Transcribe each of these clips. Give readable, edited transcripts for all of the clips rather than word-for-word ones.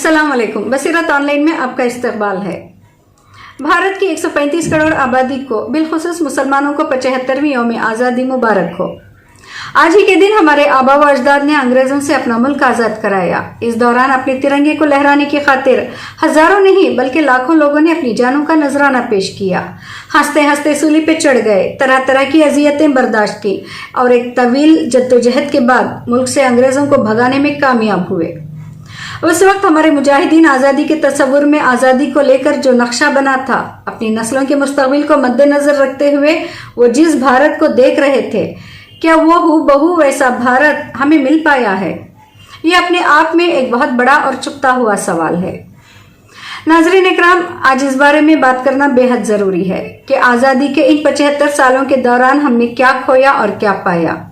अस्सलाम वालेकुम। बसीरत ऑनलाइन में आपका इस्तकबाल है। भारत की 135 करोड़ आबादी को बिलखुसूस मुसलमानों को 75वीं यौम आज़ादी मुबारक हो। आज ही के दिन हमारे आबा व अजदाद ने अंग्रेजों से अपना मुल्क आज़ाद कराया। इस दौरान अपने तिरंगे को लहराने की खातिर हजारों नहीं बल्कि लाखों लोगों ने अपनी जानों का नजराना पेश किया। हंसते हंसते सूली पे चढ़ गए, तरह तरह की अजियतें बर्दाश्त की और एक तवील जद्दोजहद के बाद मुल्क से अंग्रेजों को भगाने में कामयाब हुए। उस वक्त हमारे मुजाहिदीन आज़ादी के तस्वुर में आज़ादी को लेकर जो नक्शा बना था, अपनी नस्लों के मुस्तकबिल को मद्देनजर रखते हुए वो जिस भारत को देख रहे थे, क्या वो हूबहू वैसा भारत हमें मिल पाया है? ये अपने आप में एक बहुत बड़ा और चुभता हुआ सवाल है। नाज़रीन इकराम, आज इस बारे में बात करना बेहद ज़रूरी है कि आज़ादी के इन 75 सालों के दौरान हमने क्या खोया और क्या पाया।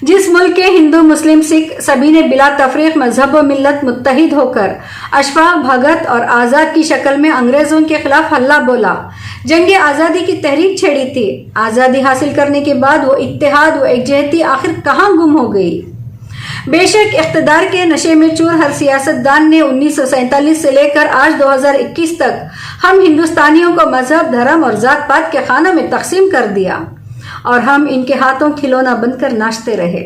जिस मुल्क के हिंदू मुस्लिम सिख सभी ने बिला तफरीक मजहब व मिल्लत मुत्तहिद होकर अशफाक भगत और आज़ाद की शक्ल में अंग्रेजों के खिलाफ हल्ला बोला, जंग आज़ादी की तहरीक छेड़ी थी, आज़ादी हासिल करने के बाद वो इत्तेहाद व एकजहती आखिर कहाँ गुम हो गई? बेशक इख्तिदार के नशे में चूर हर सियासतदान ने 1947 से लेकर आज 2021 तक हम हिंदुस्तानियों को मजहब, धर्म और जात पात के खानों में तकसीम कर दिया और हम इनके हाथों खिलौना बनकर नाचते रहे।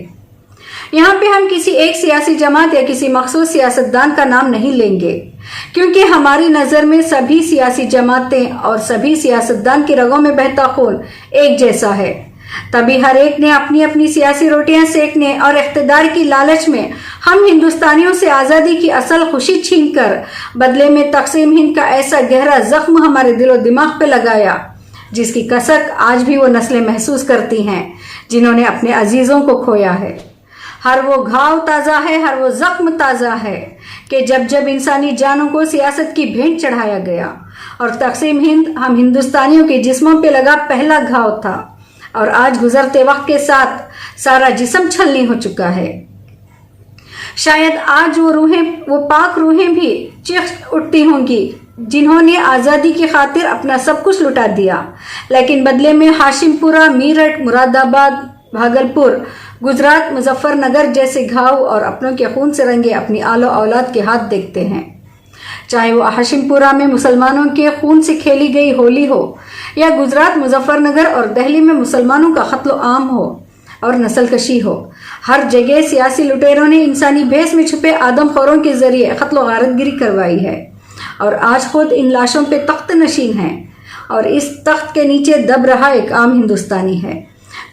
यहाँ पे हम किसी एक सियासी जमात या किसी मखसूस सियासतदान का नाम नहीं लेंगे, क्योंकि हमारी नज़र में सभी सियासी जमातें और सभी सियासतदान की रगों में बहता खून एक जैसा है। तभी हर एक ने अपनी अपनी सियासी रोटियां सेकने और इख्तिदार की लालच में हम हिंदुस्तानियों से आज़ादी की असल खुशी छीनकर बदले में तकसीम हिंद का ऐसा गहरा जख्म हमारे दिलो दिमाग पे लगाया, जिसकी कसक आज भी वो नस्लें महसूस करती हैं जिन्होंने अपने अजीजों को खोया है। हर वो घाव ताज़ा है, हर वो जख्म ताज़ा है कि जब जब इंसानी जानों को सियासत की भेंट चढ़ाया गया और तकसीम हिंद हम हिंदुस्तानियों के जिस्मों पे लगा पहला घाव था और आज गुजरते वक्त के साथ सारा जिस्म छलनी हो चुका है। शायद आज वो पाक रूहें भी चीख उठती होंगी जिन्होंने आज़ादी की खातिर अपना सब कुछ लुटा दिया, लेकिन बदले में हाशिमपुरा, मीरठ, मुरादाबाद, भागलपुर, गुजरात, मुजफ्फरनगर जैसे घाव और अपनों के खून से रंगे अपनी आलो औलाद के हाथ देखते हैं। चाहे वो हाशिमपुरा में मुसलमानों के खून से खेली गई होली हो या गुजरात, मुजफ्फरनगर और दिल्ली में मुसलमानों का कत्ल आम हो और नस्लकशी हो, हर जगह सियासी लुटेरों ने इंसानी भेस में छुपे आदमखोरों के जरिए कत्ल गारतगिरी करवाई है और आज खुद इन लाशों पे तख्त नशीन है और इस तख्त के नीचे दब रहा एक आम हिंदुस्तानी है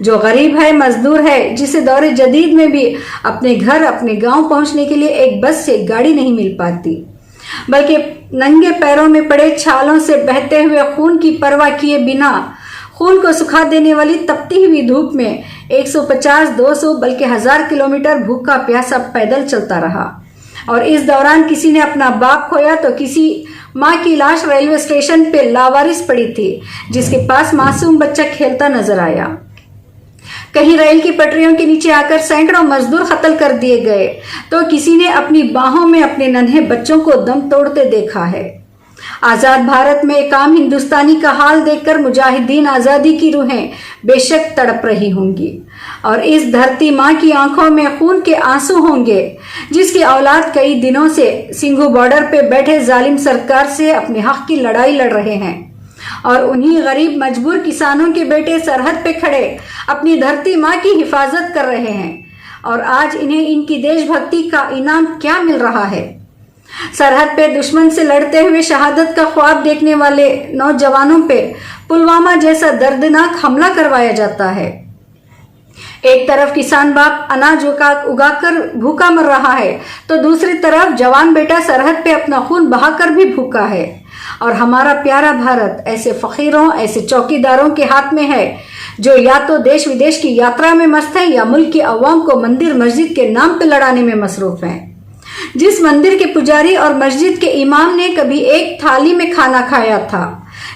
जो गरीब है, मजदूर है, जिसे दौरे जदीद में भी अपने घर, अपने गांव पहुंचने के लिए एक बस से गाड़ी नहीं मिल पाती, बल्कि नंगे पैरों में पड़े छालों से बहते हुए खून की परवाह किए बिना खून को सुखा देने वाली तपती हुई धूप में 150, 200 बल्कि 1000 किलोमीटर भूखा प्यासा पैदल चलता रहा। और इस दौरान किसी ने अपना बाप खोया तो किसी माँ की लाश रेलवे स्टेशन पे लावारिस पड़ी थी, जिसके पास मासूम बच्चा खेलता नजर आया। कहीं रेल की पटरियों के नीचे आकर सैकड़ों मजदूर कत्ल कर दिए गए तो किसी ने अपनी बाहों में अपने नन्हे बच्चों को दम तोड़ते देखा है। आजाद भारत में एक आम हिंदुस्तानी का हाल देखकर मुजाहिदीन आज़ादी की रूहें बेशक तड़प रही होंगी और इस धरती माँ की आंखों में खून के आंसू होंगे, जिसकी औलाद कई दिनों से सिंघू बॉर्डर पे बैठे जालिम सरकार से अपने हक की लड़ाई लड़ रहे हैं और उन्हीं गरीब मजबूर किसानों के बेटे सरहद पे खड़े अपनी धरती माँ की हिफाजत कर रहे हैं और आज इन्हें इनकी देशभक्ति का इनाम क्या मिल रहा है? सरहद पे दुश्मन से लड़ते हुए शहादत का ख्वाब देखने वाले नौजवानों पे पुलवामा जैसा दर्दनाक हमला करवाया जाता है। एक तरफ किसान बाप अनाज उगाकर भूखा मर रहा है तो दूसरी तरफ जवान बेटा सरहद पे अपना खून बहाकर भी भूखा है और हमारा प्यारा भारत ऐसे फकीरों, ऐसे चौकीदारों के हाथ में है जो या तो देश विदेश की यात्रा में मस्त है या मुल्क की अवाम को मंदिर मस्जिद के नाम पे लड़ाने में मसरूफ हैं। जिस मंदिर के पुजारी और मस्जिद के इमाम ने कभी एक थाली में खाना खाया था,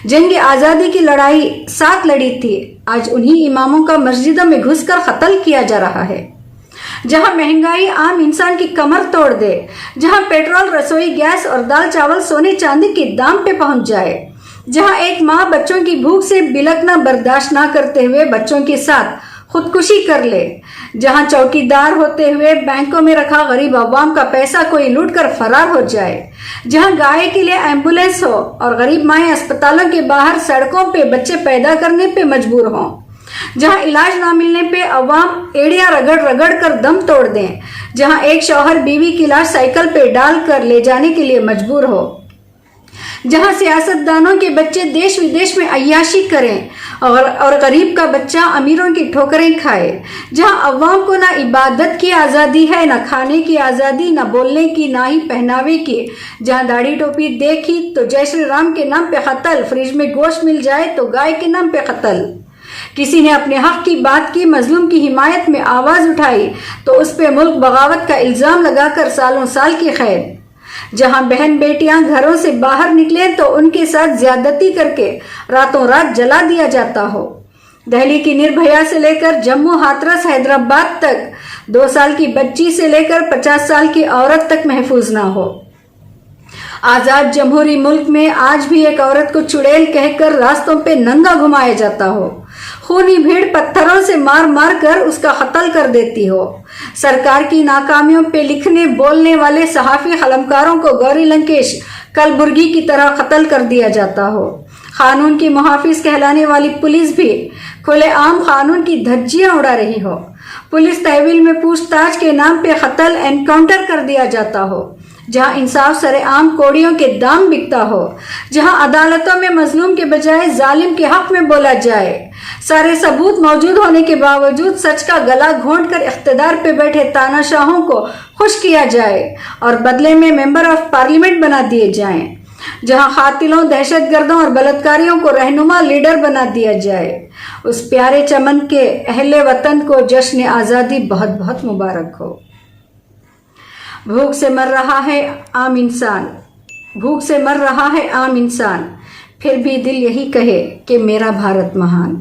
जंग आज़ादी की लड़ाई साथ लड़ी थी, आज उन्हीं इमामों का मस्जिदों में घुसकर कत्ल किया जा रहा है। जहां महंगाई आम इंसान की कमर तोड़ दे, जहां पेट्रोल, रसोई गैस और दाल चावल सोने चांदी के दाम पे पहुंच जाए, जहां एक माँ बच्चों की भूख से बिलखना बर्दाश्त ना करते हुए बच्चों के साथ खुदकुशी कर ले, जहां चौकीदार होते हुए बैंकों में रखा गरीब अवाम का पैसा कोई लूट कर फरार हो जाए, जहां गाय के लिए एम्बुलेंस हो और गरीब माएं अस्पतालों के बाहर सड़कों पे बच्चे पैदा करने पे मजबूर हों, जहां इलाज ना मिलने पे अवाम एड़ियां रगड़ रगड़ कर दम तोड़ दें, जहां एक शौहर बीवी की लाश साइकिल पे डाल कर ले जाने के लिए मजबूर हो, जहां सियासतदानों के बच्चे देश विदेश में अय्याशी करें और गरीब का बच्चा अमीरों की ठोकरें खाए, जहां अवाम को ना इबादत की आज़ादी है, ना खाने की आज़ादी, ना बोलने की, ना ही पहनावे की, जहां दाढ़ी टोपी देखी तो जय श्री राम के नाम पे कत्ल, फ्रिज में गोश्त मिल जाए तो गाय के नाम पे कत्ल, किसी ने अपने हक की बात की, मजलूम की हिमायत में आवाज उठाई तो उस पे मुल्क बगावत का इल्जाम लगाकर सालों साल की कैद, जहां बहन बेटियां घरों से बाहर निकले तो उनके साथ ज्यादती करके रातों रात जला दिया जाता हो, दिल्ली की निर्भया से लेकर जम्मू हाथरस हैदराबाद तक 2 साल की बच्ची से लेकर 50 साल की औरत तक महफूज ना हो। आजाद जमहूरी मुल्क में आज भी एक औरत को चुड़ैल कहकर रास्तों पे नंगा घुमाया जाता हो, खूनी भीड़ पत्थरों से मार मार कर उसका कत्ल कर देती हो, सरकार की नाकामियों पे लिखने बोलने वाले सहाफी कलमकारों को गौरी लंकेश कलबुर्गी की तरह कत्ल कर दिया जाता हो, कानून की मुहाफिज कहलाने वाली पुलिस भी खुलेआम कानून की धज्जियां उड़ा रही हो, पुलिस तहवील में पूछताछ के नाम पे कत्ल एनकाउंटर कर दिया जाता हो, जहां इंसाफ सरेआम कोड़ियों के दाम बिकता हो, जहां अदालतों में मजलूम के बजाय जालिम के हक में बोला जाए, सारे सबूत मौजूद होने के बावजूद सच का गला घोंट कर इख्तिदार पे बैठे तानाशाहों को खुश किया जाए और बदले में मेंबर ऑफ पार्लियामेंट बना दिए जाएं, जहां कातिलों, दहशतगर्दों और बलात्कारियों को रहनुमा लीडर बना दिया जाए, उस प्यारे चमन के अहले वतन को जश्न आज़ादी बहुत बहुत मुबारक हो। भूख से मर रहा है आम इंसान, भूख से मर रहा है आम इंसान, फिर भी दिल यही कहे कि मेरा भारत महान।